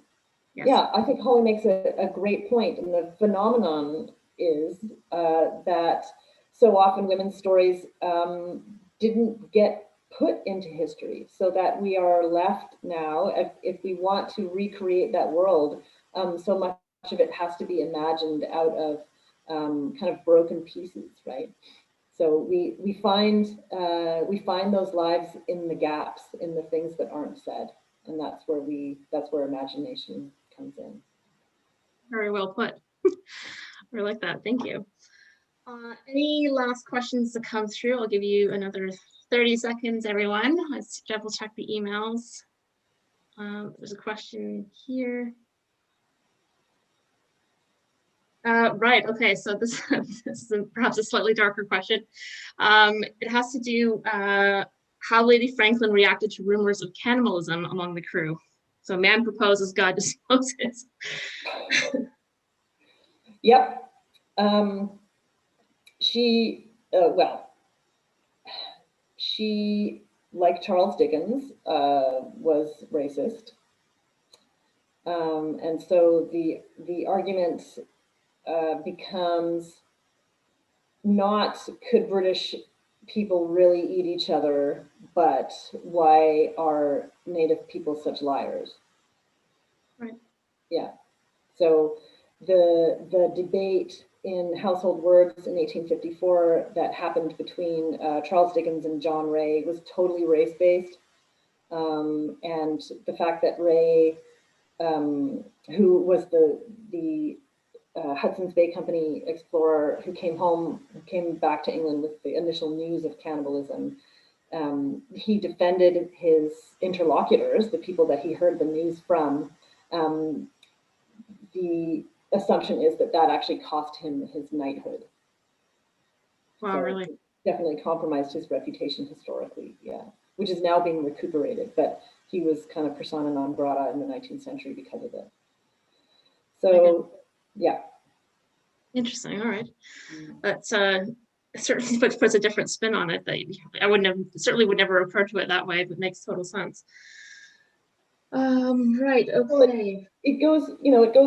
Yes. Yeah, I think Holly makes a great point. And the phenomenon is that so often women's stories didn't get put into history, so that we are left now, if we want to recreate that world, so much of it has to be imagined out of kind of broken pieces, right? So we find those lives in the gaps, in the things that aren't said, and that's where imagination comes in. Very well put. I like that. Thank you. Any last questions to come through? I'll give you another 30 seconds, everyone. Let's double check the emails. There's a question here. Right, okay, so this is perhaps a slightly darker question. It has to do how Lady Franklin reacted to rumors of cannibalism among the crew. So man proposes, God disposes. Yep. She, like Charles Dickens, was racist. And so the argument becomes not could British people really eat each other, but why are Native people such liars? Right. Yeah. So the debate in Household Words in 1854 that happened between Charles Dickens and John Ray was totally race-based. And the fact that Ray, who was the Hudson's Bay Company explorer who came back to England with the initial news of cannibalism, he defended his interlocutors, the people that he heard the news from. The assumption is that that actually cost him his knighthood. Wow, so really? Definitely compromised his reputation historically, yeah, which is now being recuperated, but he was kind of persona non grata in the 19th century because of it. So, yeah. Interesting. All right. That's certainly puts a different spin on it that I wouldn't have, certainly would never refer to it that way, but makes total sense. Right. Okay. It goes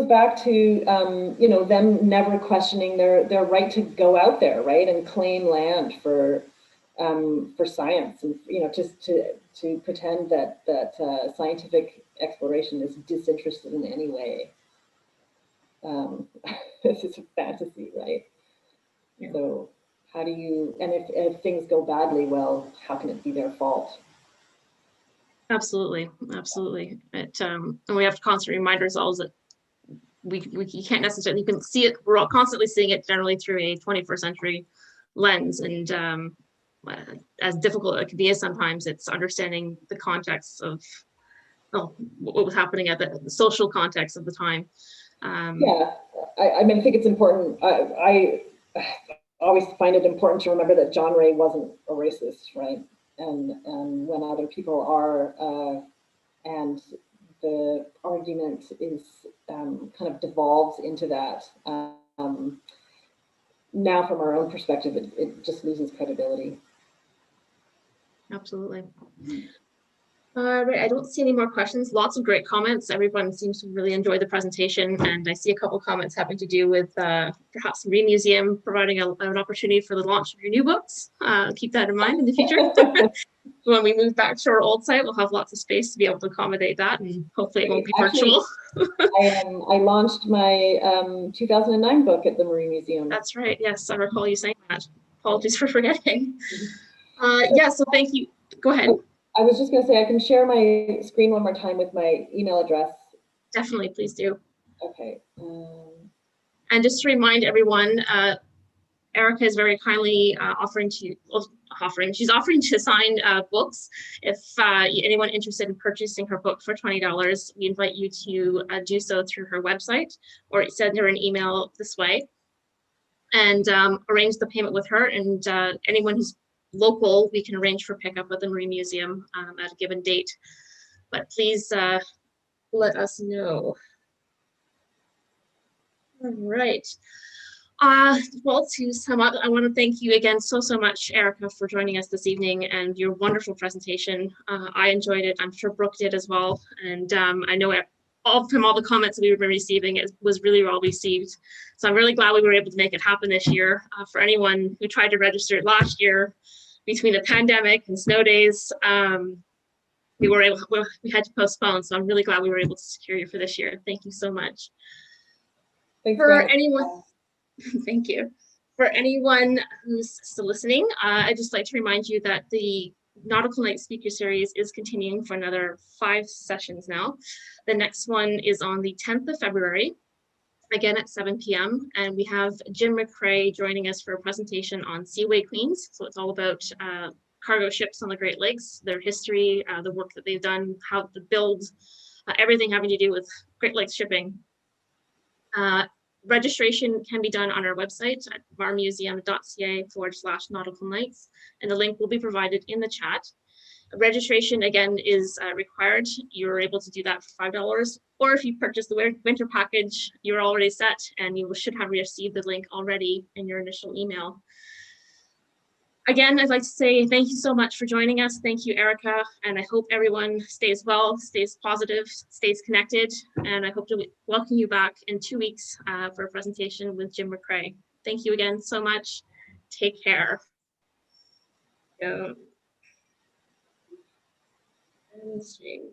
back to them never questioning their right to go out there, right, and claim land for science, and just to pretend that scientific exploration is disinterested in any way. This is a fantasy, right? Yeah. So how do you, and if things go badly, well, how can it be their fault? Absolutely, absolutely. And we have to constantly remind ourselves that you can't necessarily, you can see it, we're all constantly seeing it generally through a 21st century lens, and as difficult it can be sometimes, it's understanding the context of what was happening at the social context of the time. Yeah, I mean, I think it's important. I always find it important to remember that John Ray wasn't a racist, right? And when other people are, and the argument is kind of devolves into that. Now, from our own perspective, it just loses credibility. Absolutely. Right, I don't see any more questions. Lots of great comments. Everyone seems to really enjoy the presentation, and I see a couple comments having to do with perhaps the Marine Museum providing an opportunity for the launch of your new books. Keep that in mind in the future. When we move back to our old site, we'll have lots of space to be able to accommodate that, and hopefully it won't be virtual. I launched my 2009 book at the Marine Museum. That's right. Yes, I recall you saying that. Apologies for forgetting. Yeah, so thank you. Go ahead. I was just going to say, I can share my screen one more time with my email address. Definitely, please do. Okay. And just to remind everyone, Erika is very kindly offering to sign books. If anyone interested in purchasing her book for $20, we invite you to do so through her website, or send her an email this way, and arrange the payment with her. And anyone who's local, we can arrange for pickup at the Marine Museum at a given date. But please let us know. All right. Well, to sum up, I want to thank you again so much, Erika, for joining us this evening and your wonderful presentation. I enjoyed it. I'm sure Brooke did as well. And I know all the comments that we were receiving, it was really well received. So I'm really glad we were able to make it happen this year. For anyone who tried to register it last year, between the pandemic and snow days, we had to postpone. So I'm really glad we were able to secure you for this year. Thank you so much. Thanks, for anyone, thank you. For anyone who's still listening, I'd just like to remind you that the Nautical Night Speaker Series is continuing for another 5 sessions now. The next one is on the 10th of February, again at 7 p.m. And we have Jim McCrae joining us for a presentation on Seaway Queens. So it's all about cargo ships on the Great Lakes, their history, the work that they've done, how to build, everything having to do with Great Lakes shipping. Registration can be done on our website at marmuseum.ca/nautical nights, and the link will be provided in the chat. Registration again is required. You're able to do that for $5, or if you purchase the winter package, you're already set and you should have received the link already in your initial email. Again, I'd like to say thank you so much for joining us. Thank you, Erika, and I hope everyone stays well, stays positive, stays connected, and I hope to welcome you back in 2 weeks for a presentation with Jim McCrae. Thank you again so much. Take care. End stream.